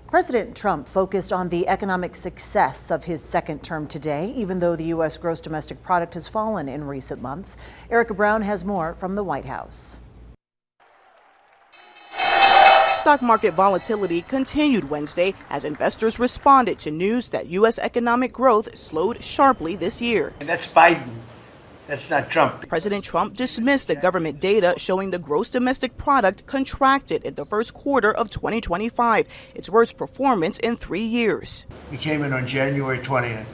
President Trump focused on the economic success of his second term today, even though the U.S. gross domestic product has fallen in recent months. Erica Brown has more from the White House. Stock market volatility continued Wednesday as investors responded to news that U.S. economic growth slowed sharply this year. And that's Biden. That's not Trump. President Trump dismissed the government data showing the gross domestic product contracted in the first quarter of 2025, its worst performance in 3 years. We came in on January 20th.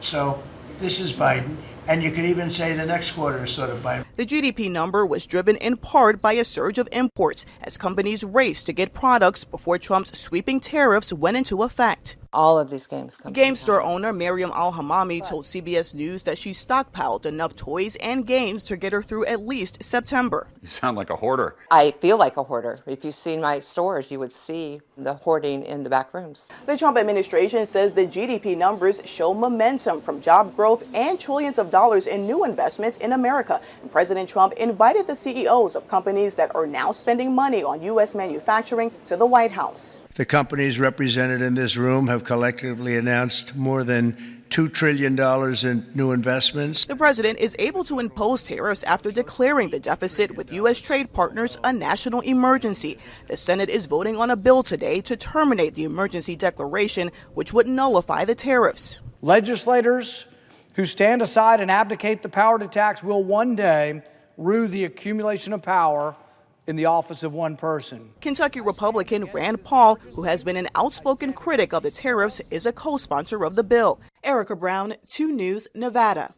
So this is Biden. And you could even say the next quarter is sort of Biden. The GDP number was driven in part by a surge of imports as companies raced to get products before Trump's sweeping tariffs went into effect. All of these games come. Game store owner Mariam Al-Hamami told CBS News that she stockpiled enough toys and games to get her through at least September. You sound like a hoarder. I feel like a hoarder. If you've seen my stores, you would see the hoarding in the back rooms. The Trump administration says the GDP numbers show momentum from job growth and trillions of dollars in new investments in America. And President Trump invited the CEOs of companies that are now spending money on U.S. manufacturing to the White House. The companies represented in this room have collectively announced more than $2 trillion in new investments. The president is able to impose tariffs after declaring the deficit with U.S. trade partners a national emergency. The Senate is voting on a bill today to terminate the emergency declaration, which would nullify the tariffs. Legislators who stand aside and abdicate the power to tax will one day rue the accumulation of power in the office of one person. Kentucky Republican Rand Paul, who has been an outspoken critic of the tariffs, is a co-sponsor of the bill. Erica Brown, 2 News, Nevada.